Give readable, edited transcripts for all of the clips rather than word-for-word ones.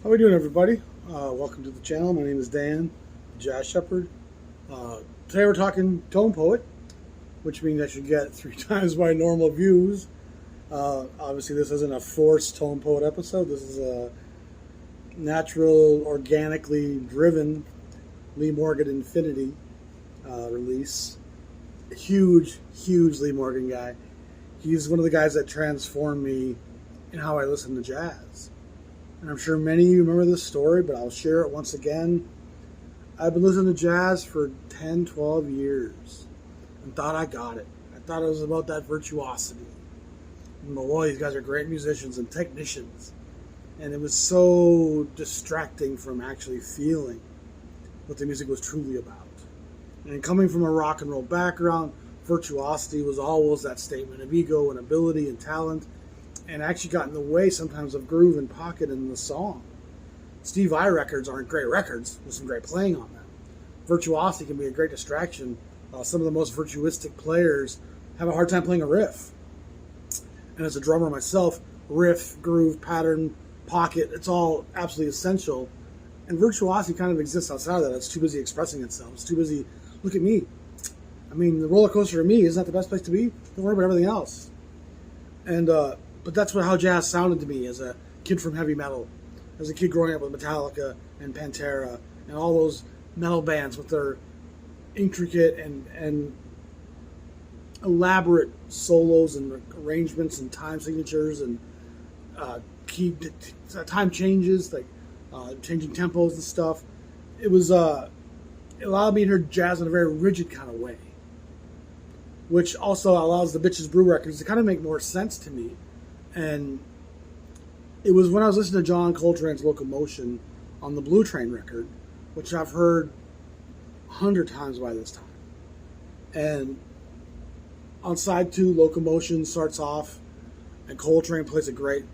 How we doing, everybody? Welcome to the channel. My name is Dan, Jazz Shepherd. Today we're talking Tone Poet, which means I should get 3 times my normal views. Obviously, this isn't a forced Tone Poet episode. This is a natural, organically driven Lee Morgan Infinity release. A huge Lee Morgan guy. He's one of the guys that transformed me in how I listen to jazz. And I'm sure many of you remember this story, but I'll share it once again. I've been listening to jazz for 10, 12 years and thought I got it. I thought it was about that virtuosity. And boy, these guys are great musicians and technicians. And it was so distracting from actually feeling what the music was truly about. And coming from a rock and roll background, virtuosity was always that statement of ego and ability and talent, and actually got in the way sometimes of groove and pocket in the song. Steve Vai records aren't great records with some great playing on them. Virtuosity can be a great distraction. Some of the most virtuistic players have a hard time playing a riff. And as a drummer myself, riff, groove, pattern, pocket, it's all absolutely essential. And virtuosity kind of exists outside of that. It's too busy expressing itself. It's too busy, look at me. I mean, the roller coaster of me isn't that the best place to be? Don't worry about everything else. And but that's how jazz sounded to me as a kid from heavy metal, as a kid growing up with Metallica and Pantera and all those metal bands with their intricate and elaborate solos and arrangements and time signatures and key time changes, like changing tempos and stuff. It was it allowed me to hear jazz in a very rigid kind of way, which also allows the Bitches Brew records to kind of make more sense to me. And it was when I was listening to John Coltrane's Locomotion on the Blue Train record, which I've heard 100 times by this time. And on side 2, Locomotion starts off, and Coltrane plays a great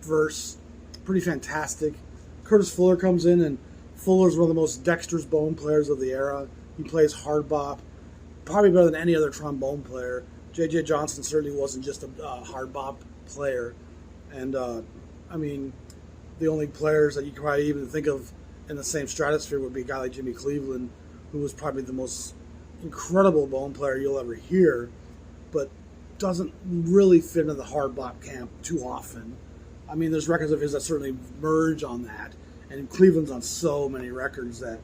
verse, pretty fantastic. Curtis Fuller comes in, and Fuller's one of the most dexterous bone players of the era. He plays hard bop, probably better than any other trombone player. J.J. Johnson certainly wasn't just a hard bop player. And, I mean, the only players that you could probably even think of in the same stratosphere would be a guy like Jimmy Cleveland, who was probably the most incredible bone player you'll ever hear, but doesn't really fit into the hard bop camp too often. I mean, there's records of his that certainly merge on that, and Cleveland's on so many records that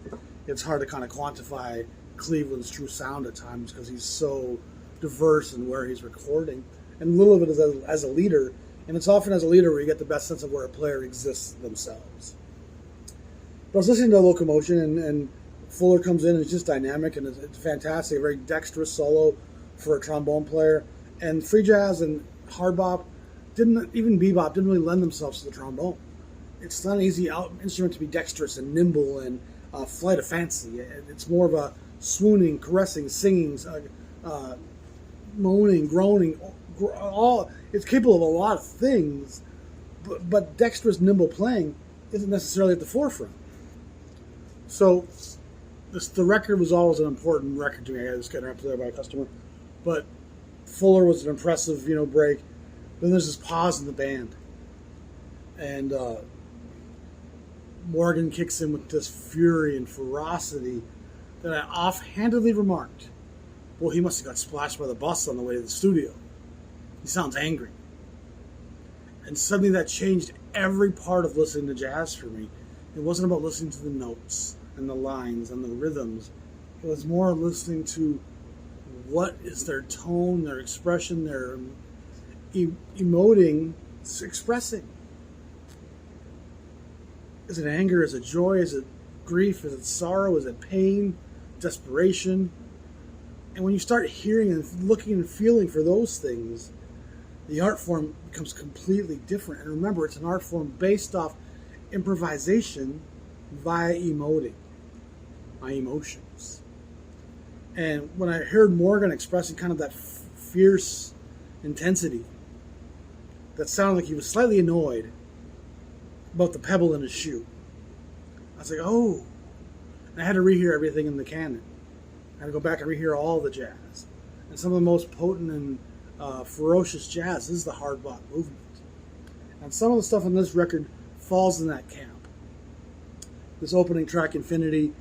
it's hard to kind of quantify Cleveland's true sound at times because he's so diverse in where he's recording. And a little of it is as a leader, and it's often as a leader where you get the best sense of where a player exists themselves. But I was listening to Locomotion, and Fuller comes in, and it's just dynamic, and it's fantastic, a very dexterous solo for a trombone player. And free jazz and hard bop, even bebop, didn't really lend themselves to the trombone. It's not an easy instrument to be dexterous and nimble and flight of fancy. It's more of a swooning, caressing, singing, moaning, groaning. It's capable of a lot of things, but dexterous, nimble playing isn't necessarily at the forefront. So the record was always an important record to me. I was getting up there by a customer, but Fuller was an impressive, break. Then there's this pause in the band, and Morgan kicks in with this fury and ferocity that I offhandedly remarked, well, he must have got splashed by the bus on the way to the studio. He sounds angry. And suddenly that changed every part of listening to jazz for me. It wasn't about listening to the notes and the lines and the rhythms. It was more listening to what is their tone, their expression, their emoting, expressing. Is it anger? Is it joy? Is it grief? Is it sorrow? Is it pain? Desperation? And when you start hearing and looking and feeling for those things, the art form becomes completely different. And remember, it's an art form based off improvisation via emoting, my emotions. And when I heard Morgan expressing kind of that fierce intensity, that sounded like he was slightly annoyed about the pebble in his shoe. I was like, oh. And I had to rehear everything in the canon. I had to go back and rehear all the jazz. And some of the most potent and ferocious jazz is the hard bop movement. And some of the stuff on this record falls in that camp. This opening track, Infinity,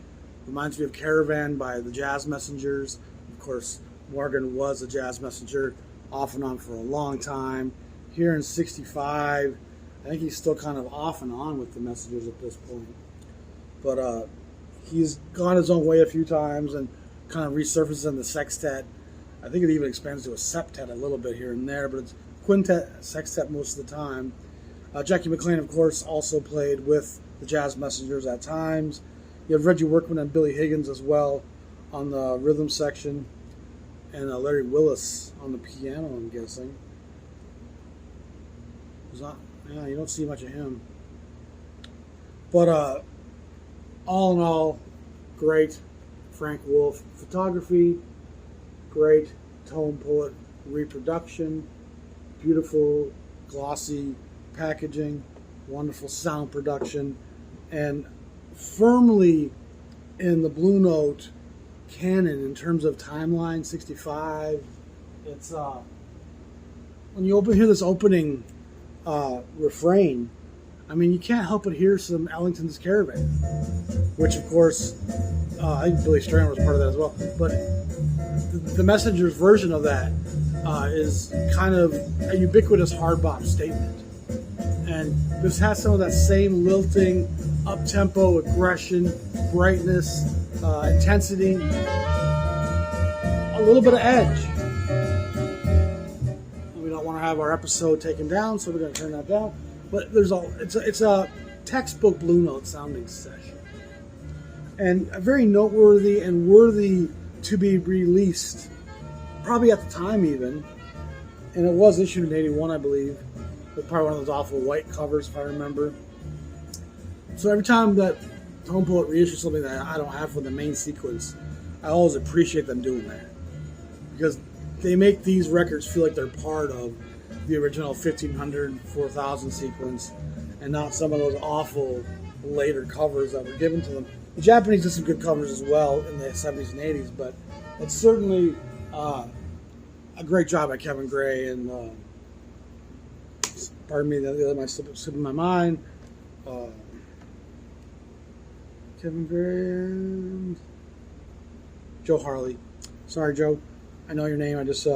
reminds me of Caravan by the Jazz Messengers. Of course, Morgan was a Jazz Messenger off and on for a long time. Here in 65, I think he's still kind of off and on with the Messengers at this point. But he's gone his own way a few times and kind of resurfaces in the sextet. I think it even expands to a septet a little bit here and there, but it's quintet, sextet most of the time. Jackie McLean, of course, also played with the Jazz Messengers at times. You have Reggie Workman and Billy Higgins as well on the rhythm section, and Larry Willis on the piano, I'm guessing. Yeah, you don't see much of him. But all in all, great Frank Wolf photography, great Tone Poet reproduction, beautiful glossy packaging, wonderful sound production, and firmly in the Blue Note canon in terms of timeline. 65. It's when you hear this opening refrain, I mean, you can't help but hear some Ellington's Caravan, which of course I think Billy Strayhorn was part of that as well. But the Messenger's version of that is kind of a ubiquitous hard bop statement. And this has some of that same lilting, up-tempo, aggression, brightness, intensity, a little bit of edge. We don't want to have our episode taken down, so we're going to turn that down. But it's a textbook Blue Note sounding session. And very noteworthy and worthy to be released, probably at the time even. And it was issued in 81, I believe. With probably one of those awful white covers, if I remember. So every time that Tone Poet reissues something that I don't have for the main sequence, I always appreciate them doing that. Because they make these records feel like they're part of the original 1500, 4000 sequence, and not some of those awful later covers that were given to them. The Japanese did some good covers as well in the 70s and 80s, but it's certainly a great job by Kevin Gray and pardon me, the other might slip in my mind. Kevin Gray and Joe Harley. Sorry, Joe. I know your name. I just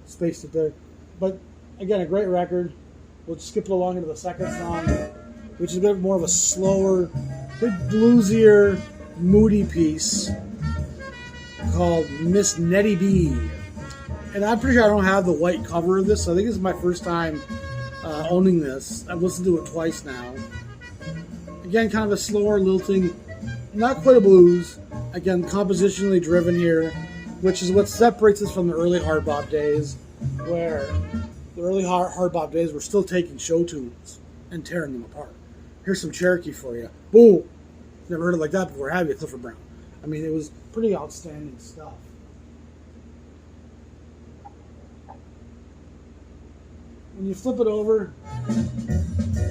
spaced it there. But again, a great record. We'll skip it along into the second song, which is a bit more of a slower, bit bluesier, moody piece called Miss Nettie B. And I'm pretty sure I don't have the white cover of this, so I think this is my first time owning this. I've listened to it twice now. Again, kind of a slower, lilting, not quite a blues. Again, compositionally driven here, which is what separates us from the early hard bop days, where the early hard bop days were still taking show tunes and tearing them apart. Here's some Cherokee for you. Boom! Never heard it like that before, have you, Clifford Brown? I mean, it was pretty outstanding stuff. When you flip it over,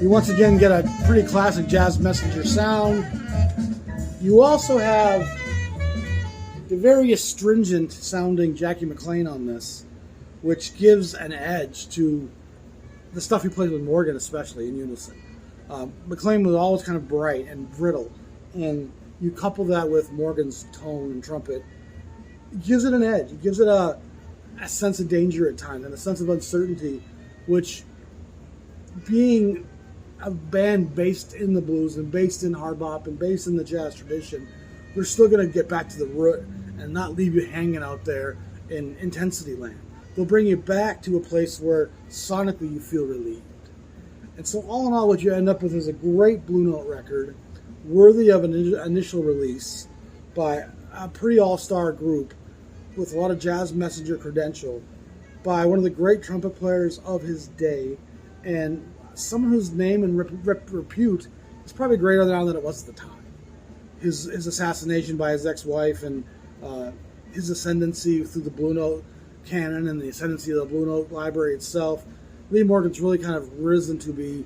you once again get a pretty classic Jazz Messenger sound. You also have the very astringent sounding Jackie McLean on this, which gives an edge to the stuff he plays with Morgan, especially in unison. McLean was always kind of bright and brittle, and you couple that with Morgan's tone and trumpet, it gives it an edge. It gives it a sense of danger at times and a sense of uncertainty, which, being a band based in the blues and based in hard bop and based in the jazz tradition, we're still going to get back to the root and not leave you hanging out there in intensity land. They'll bring you back to a place where sonically you feel relieved. And so all in all, what you end up with is a great Blue Note record, worthy of an initial release by a pretty all-star group with a lot of Jazz Messenger credential, by one of the great trumpet players of his day, and someone whose name and repute is probably greater now than it was at the time. His assassination by his ex-wife and his ascendancy through the Blue Note canon and the ascendancy of the Blue Note library itself, Lee Morgan's really kind of risen to be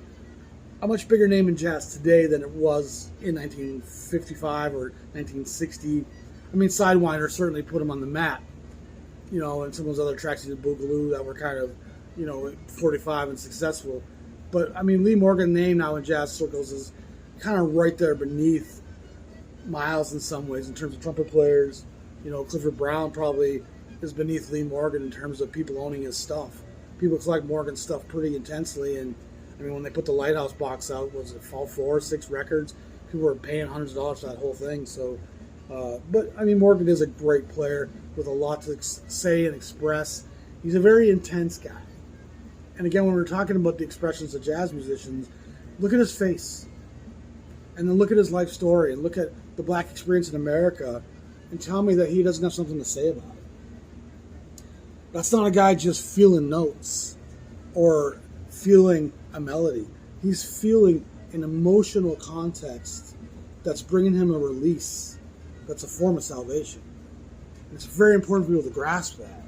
a much bigger name in jazz today than it was in 1955 or 1960. I mean, Sidewinder certainly put him on the map, you know, and some of those other tracks he did, Boogaloo, that were kind of, you know, 45 and successful. But I mean, Lee Morgan's name now in jazz circles is kind of right there beneath Miles in some ways in terms of trumpet players. You know, Clifford Brown probably is beneath Lee Morgan in terms of people owning his stuff. People collect Morgan's stuff pretty intensely, and I mean, when they put the Lighthouse box out, was it all 4 or 6 records? People were paying hundreds of dollars for that whole thing. So, but I mean, Morgan is a great player with a lot to say and express. He's a very intense guy. And again, when we're talking about the expressions of jazz musicians, look at his face. And then look at his life story and look at the black experience in America and tell me that he doesn't have something to say about it. That's not a guy just feeling notes or feeling a melody. He's feeling an emotional context that's bringing him a release that's a form of salvation. And it's very important for people to grasp that.